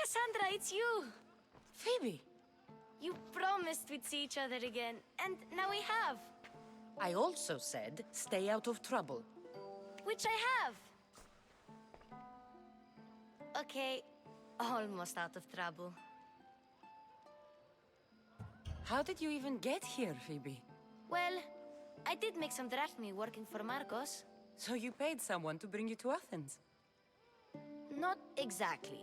Cassandra, it's you! Phoebe! You promised we'd see each other again, and now we have. I also said, stay out of trouble. Which I have. Okay, almost out of trouble. How did you even get here, Phoebe? Well, I did make some drachmi working for Marcos. So you paid someone to bring you to Athens? Not exactly.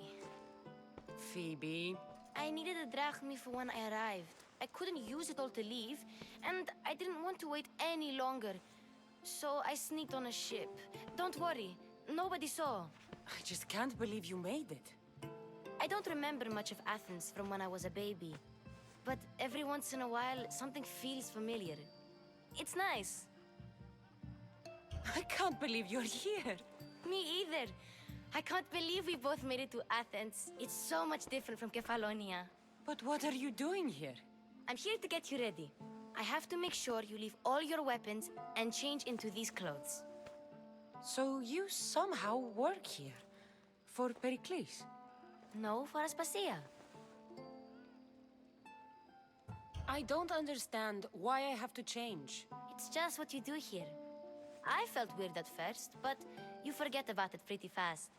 Phoebe... I needed a drachmi for when I arrived. I couldn't use it all to leave, and I didn't want to wait any longer. So I sneaked on a ship. Don't worry, nobody saw. I just can't believe you made it. I don't remember much of Athens from when I was a baby. But every once in a while, something feels familiar. It's nice. I can't believe you're here. Me either. I can't believe we both made it to Athens. It's so much different from Kefalonia. But what are you doing here? I'm here to get you ready. I have to make sure you leave all your weapons and change into these clothes. So you somehow work here? For Pericles? No, for Aspasia. I don't understand why I have to change. It's just what you do here. I felt weird at first, but you forget about it pretty fast.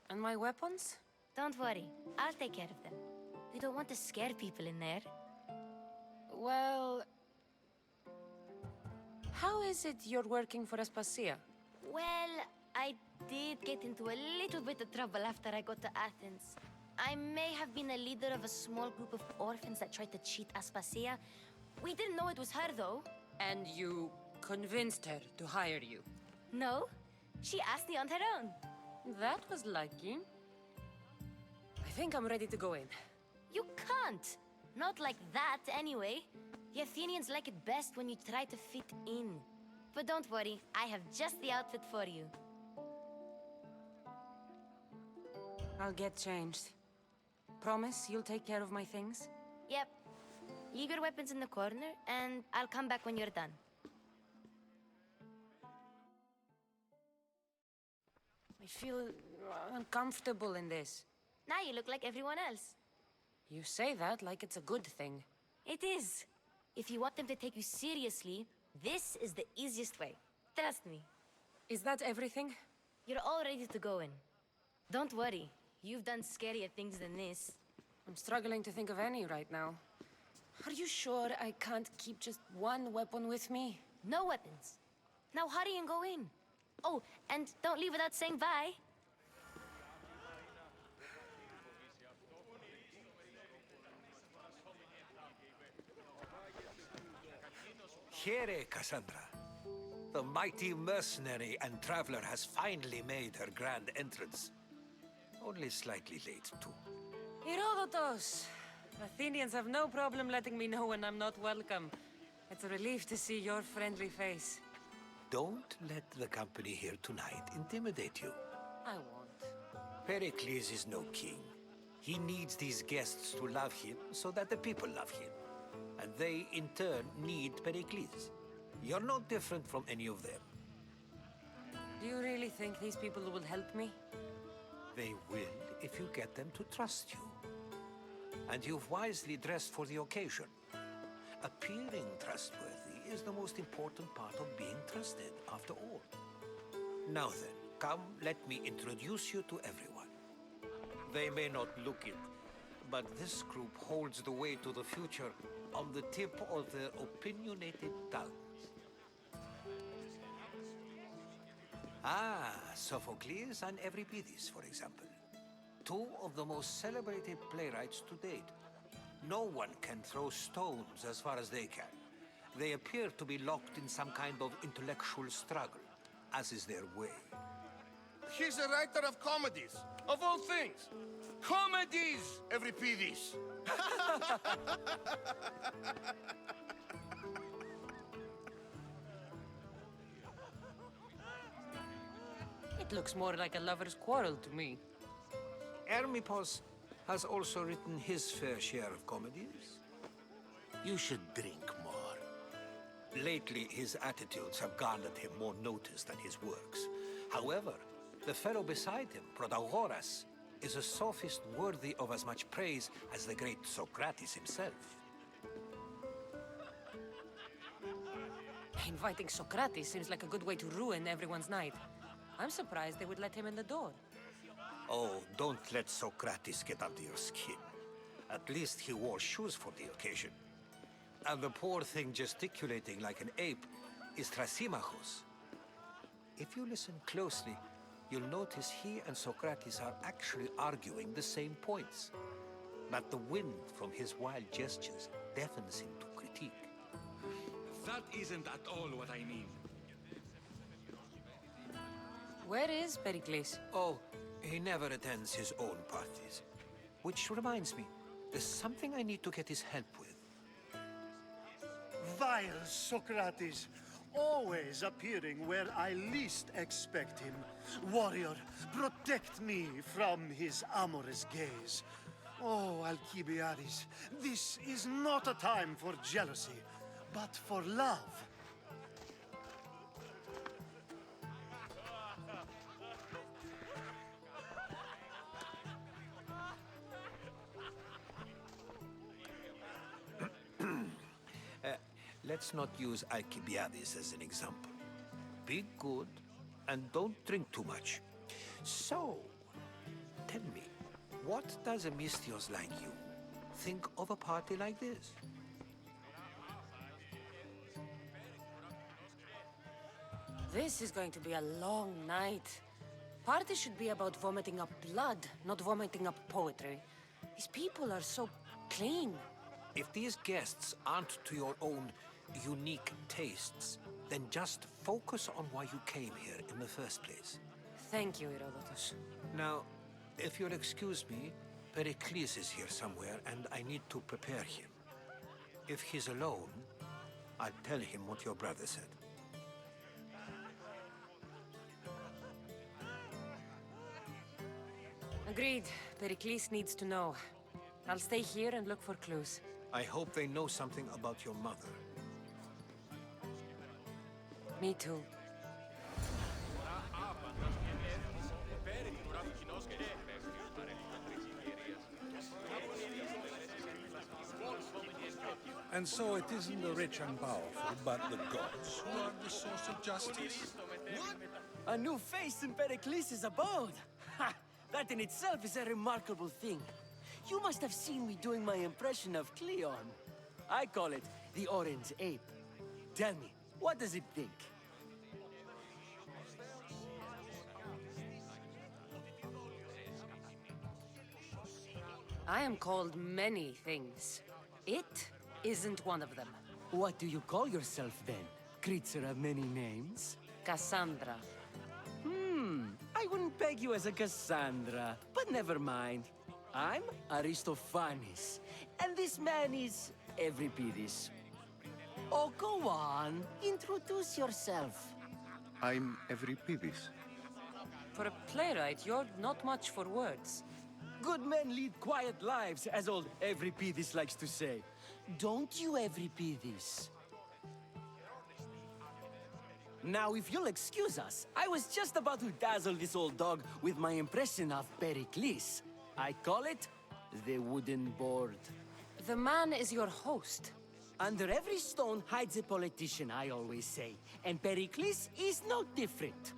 And my weapons? Don't worry, I'll take care of them. We don't want to scare people in there. Well... How is it you're working for Aspasia? Well, I did get into a little bit of trouble after I got to Athens. I may have been a leader of a small group of orphans that tried to cheat Aspasia. We didn't know it was her, though. And you convinced her to hire you? No, she asked me on her own. That was lucky. I think I'm ready to go in. You can't. Not like that, anyway. The Athenians like it best when you try to fit in. But don't worry, I have just the outfit for you. I'll get changed. Promise you'll take care of my things? Yep. Leave your weapons in the corner, and I'll come back when you're done. I feel uncomfortable in this. Now you look like everyone else. You say that like it's a good thing. It is. If you want them to take you seriously, this is the easiest way. Trust me. Is that everything? You're all ready to go in. Don't worry. You've done scarier things than this. I'm struggling to think of any right now. Are you sure I can't keep just one weapon with me? No weapons. Now hurry and go in. Oh, and don't leave without saying bye. Here, Cassandra. The mighty mercenary and traveler has finally made her grand entrance. Only slightly late, too. Herodotus! Athenians have no problem letting me know when I'm not welcome. It's a relief to see your friendly face. Don't let the company here tonight intimidate you. I won't. Pericles is no king. He needs these guests to love him so that the people love him. And they, in turn, need Pericles. You're no different from any of them. Do you really think these people will help me? They will if you get them to trust you. And you've wisely dressed for the occasion. Appearing trustworthy is the most important part of being trusted, after all. Now then, come, let me introduce you to everyone. They may not look it, but this group holds the way to the future on the tip of their opinionated tongues. Ah, Sophocles and Euripides, for example. Two of the most celebrated playwrights to date. No one can throw stones as far as they can. They appear to be locked in some kind of intellectual struggle, as is their way. He's a writer of comedies, of all things. Comedies, Euripides. It looks more like a lover's quarrel to me. Hermippos has also written his fair share of comedies. You should drink more. Lately, his attitudes have garnered him more notice than his works. However, the fellow beside him, Protagoras, is a sophist worthy of as much praise as the great Socrates himself. Inviting Socrates seems like a good way to ruin everyone's night. I'm surprised they would let him in the door. Oh, don't let Socrates get under your skin. At least he wore shoes for the occasion. And the poor thing gesticulating like an ape is Thrasymachos. If you listen closely, you'll notice he and Socrates are actually arguing the same points. But the wind from his wild gestures deafens him to critique. That isn't at all what I mean. Where is Pericles? Oh, he never attends his own parties. Which reminds me, there's something I need to get his help with. Vile Socrates, always appearing where I least expect him. Warrior, protect me from his amorous gaze. Oh, Alcibiades, this is not a time for jealousy, but for love. Let's not use Alcibiades as an example. Be good and don't drink too much. So, tell me, what does a Mystios like you think of a party like this? This is going to be a long night. Party should be about vomiting up blood, not vomiting up poetry. These people are so clean. If these guests aren't to your own unique tastes, then just focus on why you came here in the first place. Thank you, Herodotus. Now, if you'll excuse me, Pericles is here somewhere and I need to prepare him. If he's alone, I'll tell him what your brother said. Agreed. Pericles needs to know. I'll stay here and look for clues. I hope they know something about your mother. Me too. And so it isn't the rich and powerful, but the gods who are the source of justice. What? A new face in Pericles' abode! Ha! That in itself is a remarkable thing. You must have seen me doing my impression of Cleon. I call it the Orange Ape. Tell me, what does it think? I am called many things. It isn't one of them. What do you call yourself then? Creature of many names? Cassandra. I wouldn't peg you as a Cassandra, but never mind. I'm Aristophanes, and this man is Euripides. Oh, go on. Introduce yourself. I'm Euripides. For a playwright, you're not much for words. Good men lead quiet lives, as old Euripides likes to say. Don't you, Euripides? Now, if you'll excuse us, I was just about to dazzle this old dog with my impression of Pericles. I call it the wooden board. The man is your host. Under every stone hides a politician, I always say. And Pericles is no different.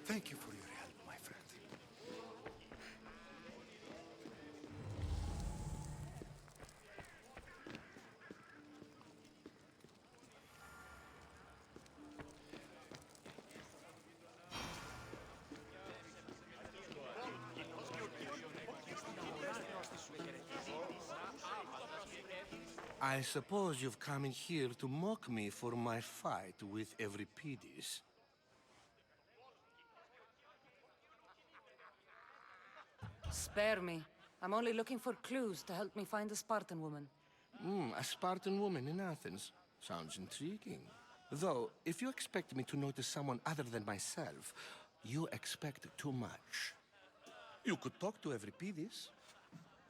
Thank you for your help, my friend. I suppose you've come in here to mock me for my fight with Euripides. Spare me. I'm only looking for clues to help me find a Spartan woman. A Spartan woman in Athens. Sounds intriguing. Though, if you expect me to notice someone other than myself, you expect too much. You could talk to Evripidis.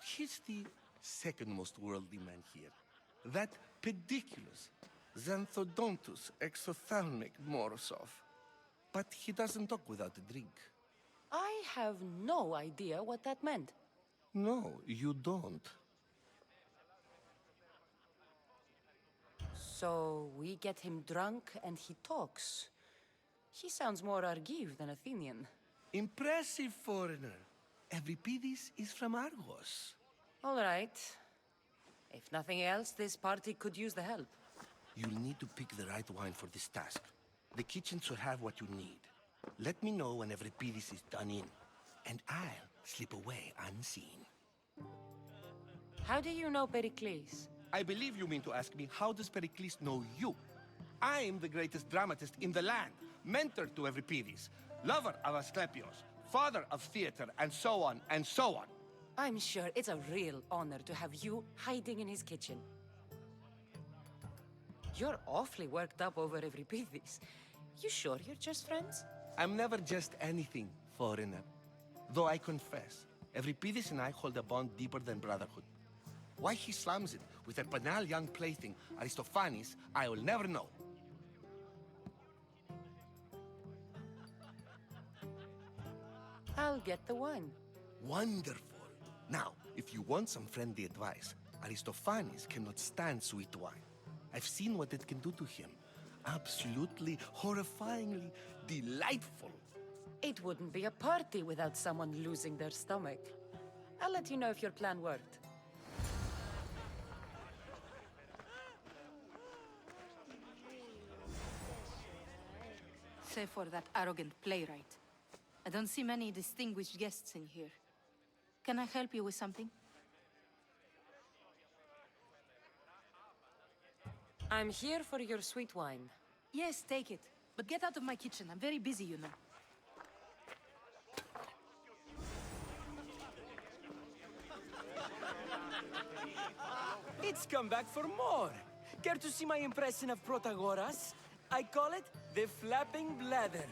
He's the second most worldly man here. That pediculous Xanthodontus exophthalmic Morosov. But he doesn't talk without a drink. I have no idea what that meant. No, you don't. So we get him drunk and he talks. He sounds more Argiv than Athenian. Impressive, foreigner. Evripidis is from Argos. All right. If nothing else, this party could use the help. You'll need to pick the right wine for this task. The kitchen should have what you need. Let me know when Evripidis is done in, and I'll slip away unseen. How do you know Pericles? I believe you mean to ask me, how does Pericles know you? I am the greatest dramatist in the land, mentor to Evripidis, lover of Asclepios, father of theater, and so on, and so on. I'm sure it's a real honor to have you hiding in his kitchen. You're awfully worked up over Evripidis. You sure you're just friends? I'm never just anything, foreigner. Though I confess, Evripidis and I hold a bond deeper than brotherhood. Why he slams it with a banal young plaything, Aristophanes, I will never know. I'll get the wine. Wonderful. Now, if you want some friendly advice, Aristophanes cannot stand sweet wine. I've seen what it can do to him. Absolutely, horrifyingly delightful. It wouldn't be a party without someone losing their stomach. I'll let you know if your plan worked. Save for that arrogant playwright. I don't see many distinguished guests in here. Can I help you with something? I'm here for your sweet wine. Yes, take it. But get out of my kitchen. I'm very busy, you know. It's come back for more. Care to see my impression of Protagoras? I call it the flapping bladder.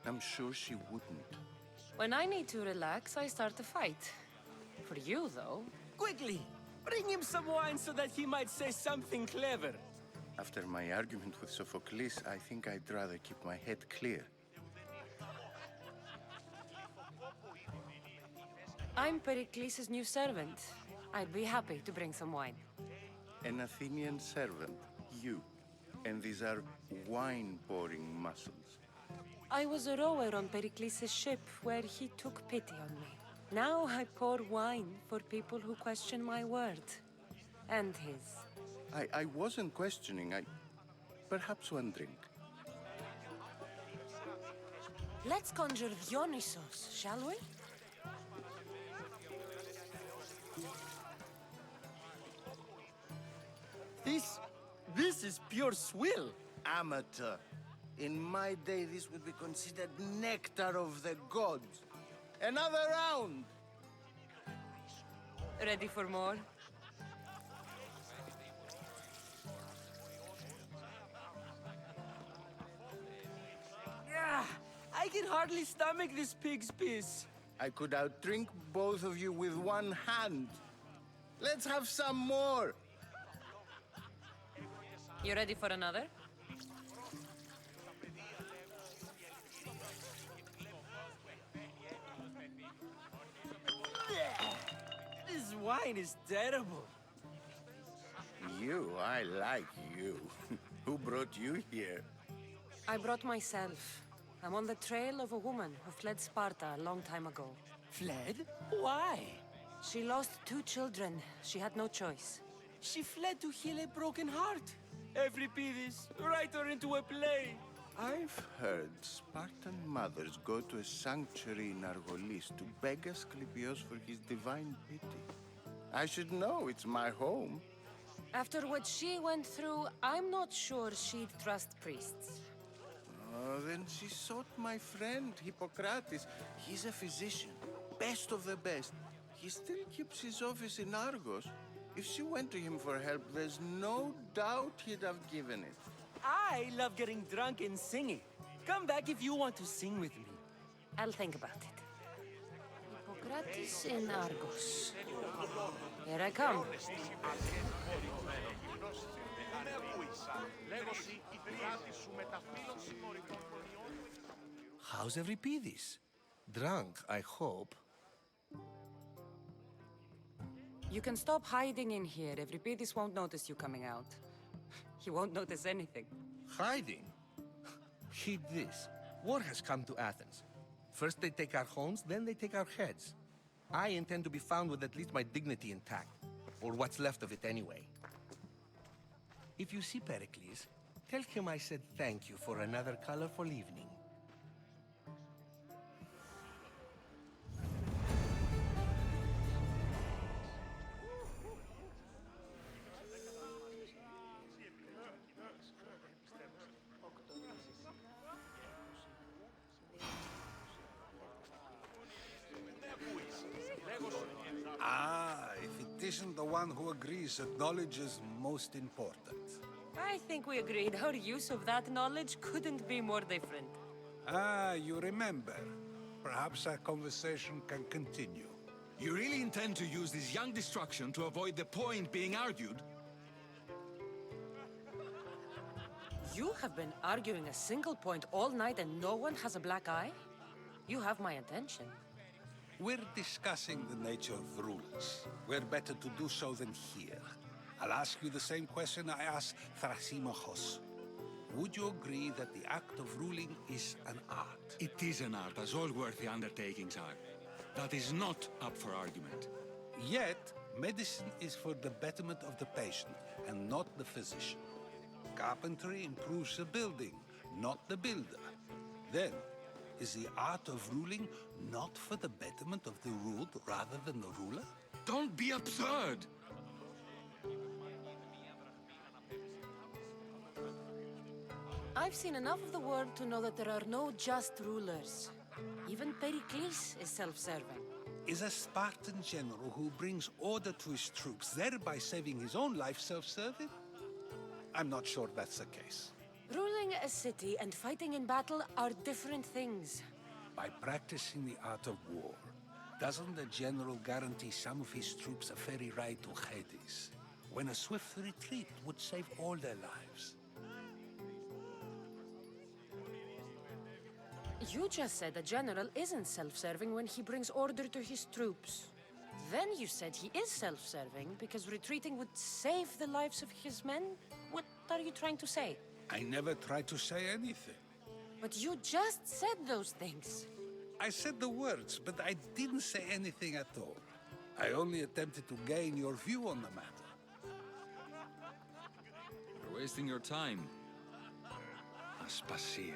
I'm sure she wouldn't. When I need to relax, I start a fight. For you, though... Quickly! Bring him some wine so that he might say something clever. After my argument with Sophocles, I think I'd rather keep my head clear. I'm Pericles' new servant. I'd be happy to bring some wine. An Athenian servant, you. And these are wine-pouring muscles. I was a rower on Pericles' ship where he took pity on me. Now I pour wine for people who question my word. And his. I wasn't questioning, perhaps one drink. Let's conjure Dionysos, shall we? This is pure swill. Amateur. In my day, this would be considered nectar of the gods. Another round! Ready for more? I can hardly stomach this pig's piss. I could outdrink both of you with one hand. Let's have some more! You ready for another? This wine is terrible. I like you. Who brought you here? I brought myself. I'm on the trail of a woman who fled Sparta a long time ago. Fled? Why? She lost 2 children. She had no choice. She fled to heal a broken heart. Evripidis, write her into a play. I've heard Spartan mothers go to a sanctuary in Argolis to beg Asclepios for his divine pity. I should know, it's my home. After what she went through, I'm not sure she'd trust priests. Oh, then she sought my friend, Hippocrates. He's a physician, best of the best. He still keeps his office in Argos. If she went to him for help, there's no doubt he'd have given it. I love getting drunk and singing. Come back if you want to sing with me. I'll think about it. Socrates in Argos. Here I come. How's Euripides? Drunk, I hope. You can stop hiding in here. Euripides won't notice you coming out. He won't notice anything. Hiding? Heed this. War has come to Athens. First they take our homes, then they take our heads. I intend to be found with at least my dignity intact. Or what's left of it anyway. If you see Pericles, tell him I said thank you for another colorful evening. If it isn't the one who agrees that knowledge is most important. I think we agreed our use of that knowledge couldn't be more different. You remember. Perhaps our conversation can continue. You really intend to use this young destruction to avoid the point being argued? You have been arguing a single point all night and no one has a black eye? You have my attention. We're discussing the nature of rulers. We're better to do so than here. I'll ask you the same question I asked Thrasymachos. Would you agree that the act of ruling is an art? It is an art, as all worthy undertakings are. That is not up for argument. Yet, medicine is for the betterment of the patient, and not the physician. Carpentry improves the building, not the builder. Then, is the art of ruling not for the betterment of the ruled rather than the ruler? Don't be absurd! I've seen enough of the world to know that there are no just rulers. Even Pericles is self-serving. Is a Spartan general who brings order to his troops, thereby saving his own life, self-serving? I'm not sure that's the case. Ruling a city and fighting in battle are different things. By practicing the art of war, doesn't the general guarantee some of his troops a ferry ride to Hades, when a swift retreat would save all their lives? You just said a general isn't self-serving when he brings order to his troops. Then you said he is self-serving because retreating would save the lives of his men? What are you trying to say? I never tried to say anything. But you just said those things. I said the words, but I didn't say anything at all. I only attempted to gain your view on the matter. You're wasting your time. Aspasia.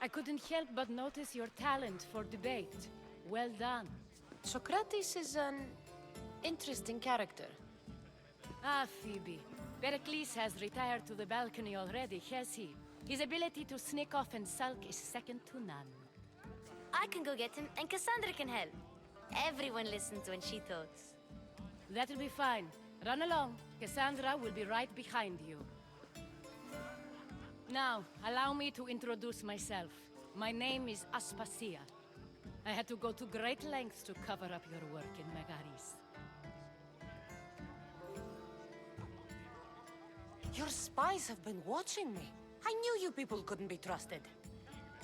I couldn't help but notice your talent for debate. Well done. Socrates is an interesting character. Ah, Phoebe. Pericles has retired to the balcony already, has he? His ability to sneak off and sulk is second to none. I can go get him, and Cassandra can help. Everyone listens when she talks. That'll be fine. Run along. Cassandra will be right behind you. Now, allow me to introduce myself. My name is Aspasia. I had to go to great lengths to cover up your work in Megaris. Your spies have been watching me. I knew you people couldn't be trusted.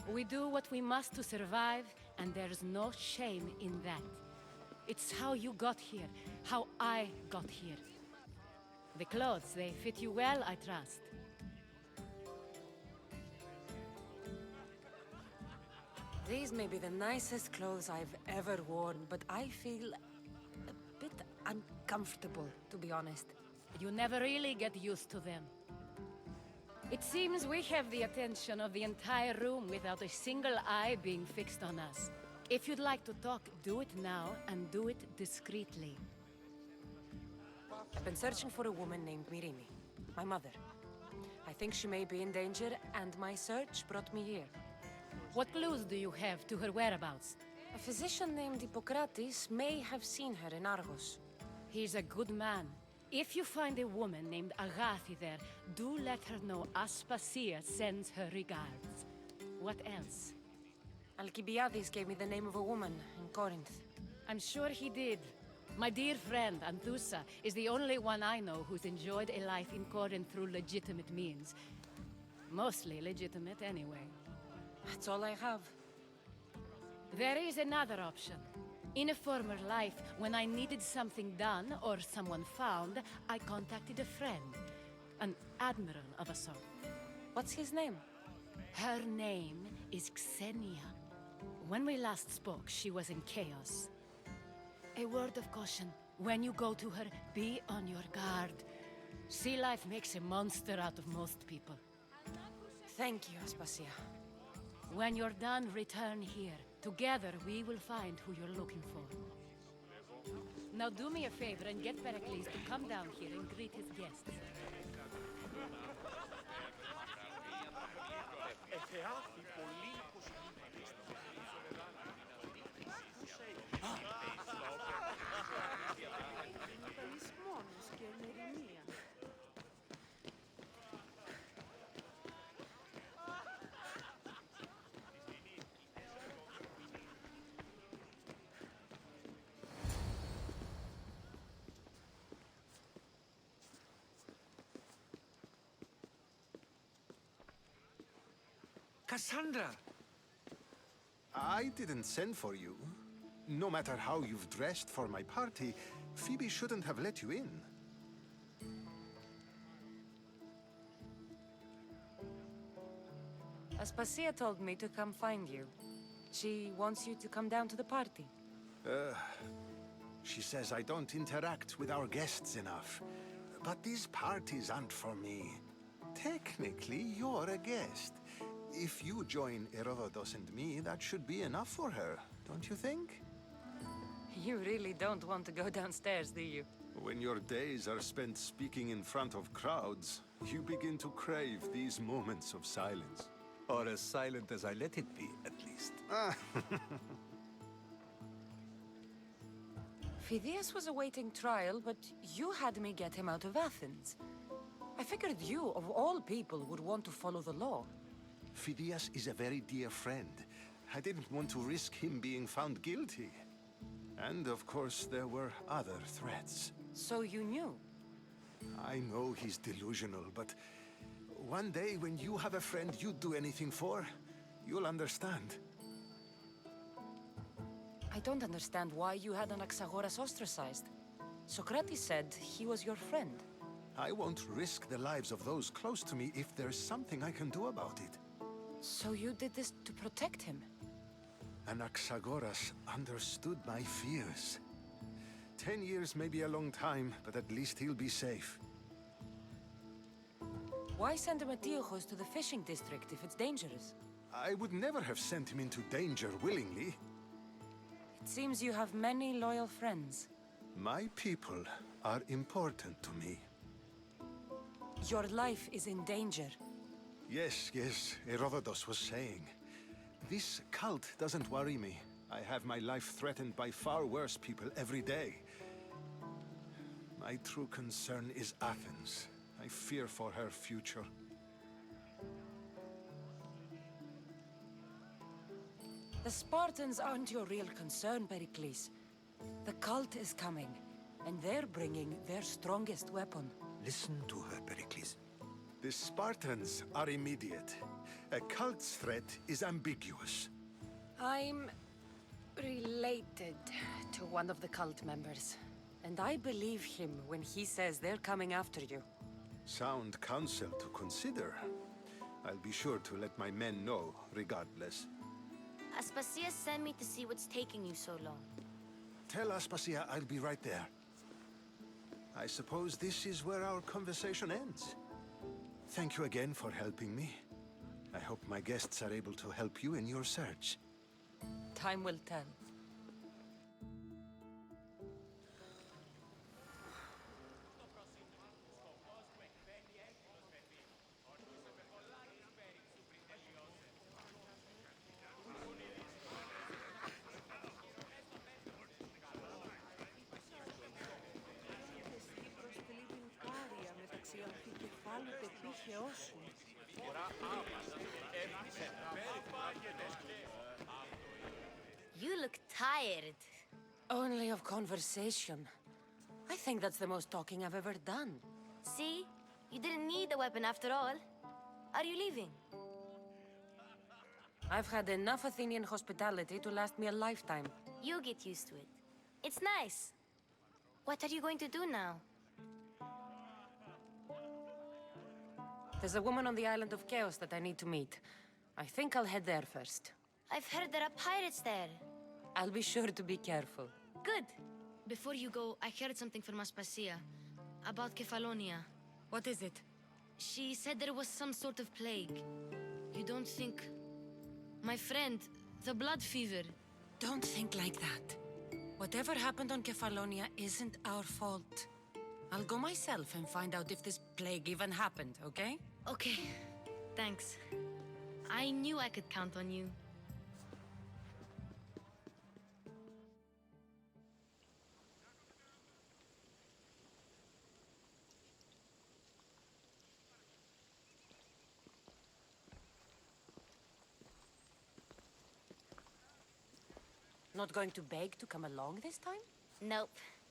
We do what we must to survive, and there's no shame in that. It's how you got here, how I got here. The clothes, they fit you well, I trust. These may be the nicest clothes I've ever worn, but I feel a bit uncomfortable, to be honest. You never really get used to them. It seems we have the attention of the entire room without a single eye being fixed on us. If you'd like to talk, do it now and do it discreetly. I've been searching for a woman named Mirimi, my mother. I think she may be in danger, and my search brought me here. What clues do you have to her whereabouts? A physician named Hippocrates may have seen her in Argos. He's a good man. If you find a woman named Agathi there, do let her know Aspasia sends her regards. What else? Alcibiades gave me the name of a woman in Corinth. I'm sure he did. My dear friend, Anthusa, is the only one I know who's enjoyed a life in Corinth through legitimate means. Mostly legitimate, anyway. That's all I have. There is another option. In a former life, when I needed something done or someone found, I contacted a friend. An admiral of a sort. What's his name? Her name is Kzenia. When we last spoke, she was in chaos. A word of caution. When you go to her, be on your guard. Sea life makes a monster out of most people. Thank you, Aspasia. When you're done, return here. Together, we will find who you're looking for. Now do me a favor and get Pericles to come down here and greet his guests. Cassandra! I didn't send for you. No matter how you've dressed for my party, Phoebe shouldn't have let you in. Aspasia told me to come find you. She wants you to come down to the party. She says I don't interact with our guests enough. But these parties aren't for me. Technically, you're a guest. If you join Herodotus and me, that should be enough for her, don't you think? You really don't want to go downstairs, do you? When your days are spent speaking in front of crowds, you begin to crave these moments of silence. Or as silent as I let it be, at least. Phidias was awaiting trial, but you had me get him out of Athens. I figured you, of all people, would want to follow the law. Phidias is a very dear friend. I didn't want to risk him being found guilty. And of course, there were other threats. So you knew? I know he's delusional, but one day when you have a friend you'd do anything for, you'll understand. I don't understand why you had Anaxagoras ostracized. Socrates said he was your friend. I won't risk the lives of those close to me if there's something I can do about it. So you did this to protect him? Anaxagoras understood my fears. 10 years may be a long time, but at least he'll be safe. Why send Emetiochos to the fishing district if it's dangerous? I would never have sent him into danger willingly. It seems you have many loyal friends. My people are important to me. Your life is in danger. Yes, Herodotus was saying. This cult doesn't worry me. I have my life threatened by far worse people every day. My true concern is Athens. I fear for her future. The Spartans aren't your real concern, Pericles. The cult is coming, and they're bringing their strongest weapon. Listen to her, Pericles. The Spartans are immediate. A cult's threat is ambiguous. I'm related to one of the cult members, and I believe him when he says they're coming after you. Sound counsel to consider. I'll be sure to let my men know, regardless. Aspasia sent me to see what's taking you so long. Tell Aspasia I'll be right there. I suppose this is where our conversation ends. Thank you again for helping me. I hope my guests are able to help you in your search. Time will tell. You look tired. Only of conversation. I think that's the most talking I've ever done. See? You didn't need the weapon after all. Are you leaving? I've had enough Athenian hospitality to last me a lifetime. You get used to it. It's nice. What are you going to do now? There's a woman on the island of Chaos that I need to meet. I think I'll head there first. I've heard there are pirates there. I'll be sure to be careful. Good. Before you go, I heard something from Aspasia. About Kefalonia. What is it? She said there was some sort of plague. You don't think... My friend, the blood fever. Don't think like that. Whatever happened on Kefalonia isn't our fault. I'll go myself and find out if this plague even happened, okay? Okay. Thanks. I knew I could count on you. Not going to beg to come along this time? Nope.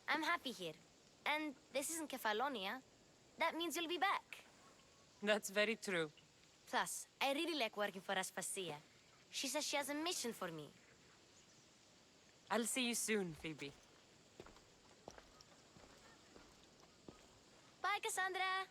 I'm happy here. And this isn't Kefalonia. That means you'll be back. That's very true. Plus, I really like working for Aspasia. She says she has a mission for me. I'll see you soon, Phoebe. Bye, Cassandra!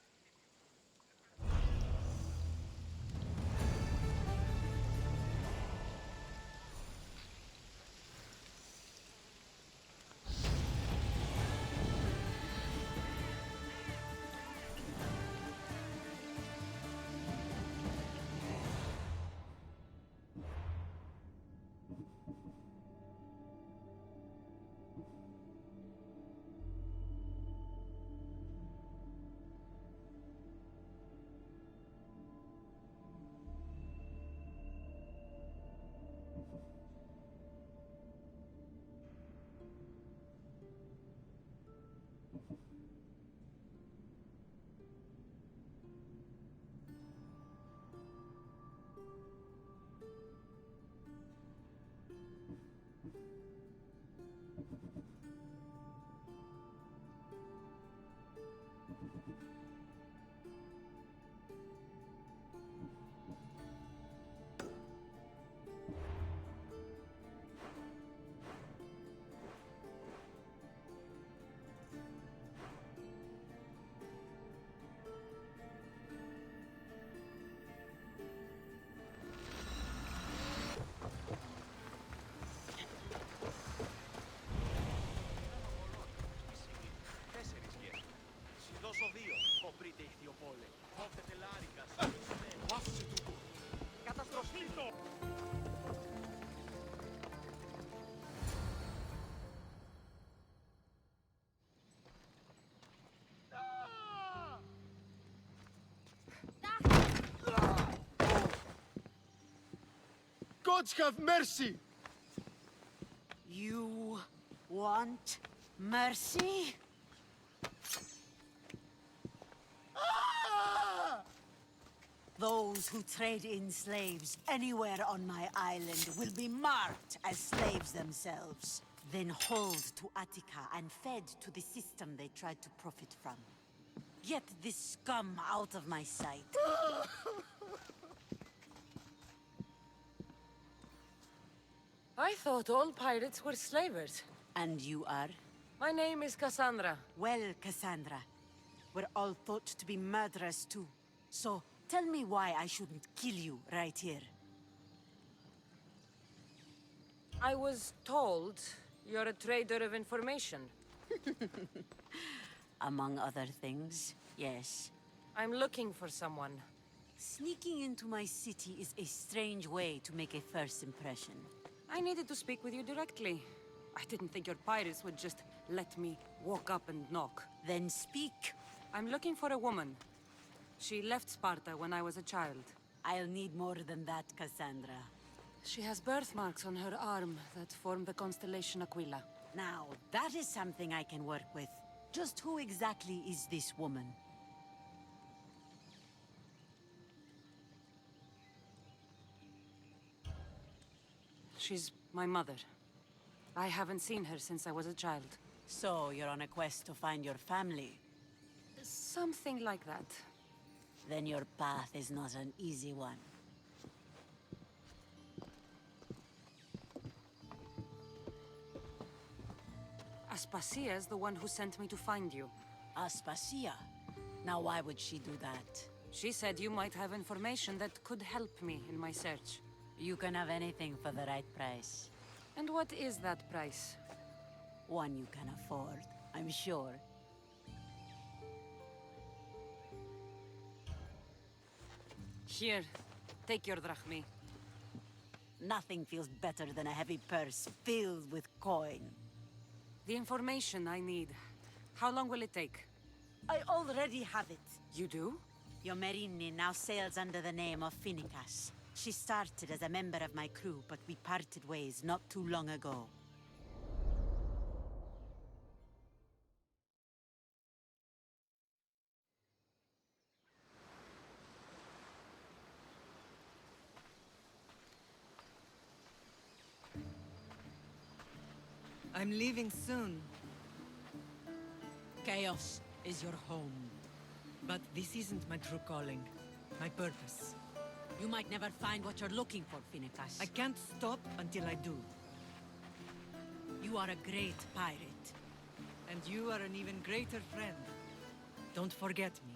Gods have mercy! You want mercy? Those who trade in slaves anywhere on my island will be marked as slaves themselves, then hauled to Attica and fed to the system they tried to profit from. Get this scum out of my sight. I thought all pirates were slavers. And you are? My name is Cassandra. Well, Cassandra, we're all thought to be murderers too. So, tell me why I shouldn't kill you right here. I was told you're a trader of information. Among other things, yes. I'm looking for someone. Sneaking into my city is a strange way to make a first impression. I needed to speak with you directly. I didn't think your pirates would just let me walk up and knock. Then speak. I'm looking for a woman. She left Sparta when I was a child. I'll need more than that, Cassandra. She has birthmarks on her arm that form the constellation Aquila. Now, that is something I can work with. Just who exactly is this woman? She's my mother. I haven't seen her since I was a child. So, you're on a quest to find your family? Something like that. Then your path is not an easy one. Aspasia's the one who sent me to find you. Aspasia? Now why would she do that? She said you might have information that could help me in my search. You can have anything for the right price. And what is that price? One you can afford, I'm sure. Here, take your drachmi. Nothing feels better than a heavy purse filled with coin. The information I need. How long will it take? I already have it. You do? Your Merini now sails under the name of Finicas. She started as a member of my crew, but we parted ways not too long ago. I'm leaving soon. Chaos is your home. But this isn't my true calling. My purpose. You might never find what you're looking for, Finicas. I can't stop until I do. You are a great pirate. And you are an even greater friend. Don't forget me.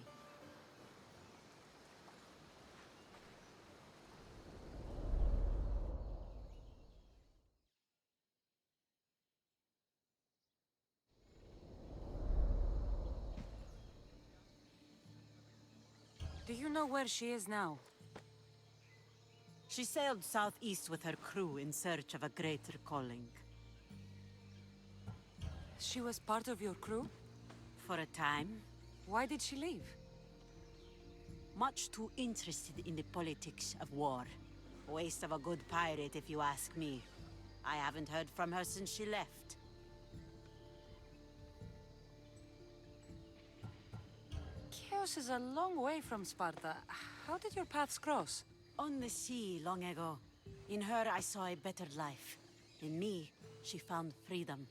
Do you know where she is now? She sailed southeast with her crew in search of a greater calling. She was part of your crew? For a time. Why did she leave? Much too interested in the politics of war. Waste of a good pirate, if you ask me. I haven't heard from her since she left. Chios is a long way from Sparta. How did your paths cross? On the sea, long ago. In her, I saw a better life. In me, she found freedom.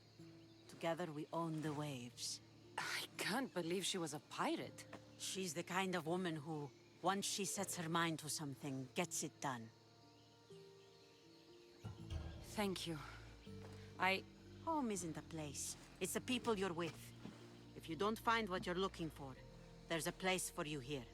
Together, we owned the waves. I can't believe she was a pirate. She's the kind of woman who, once she sets her mind to something, gets it done. Thank you. Home isn't a place. It's the people you're with. If you don't find what you're looking for, there's a place for you here.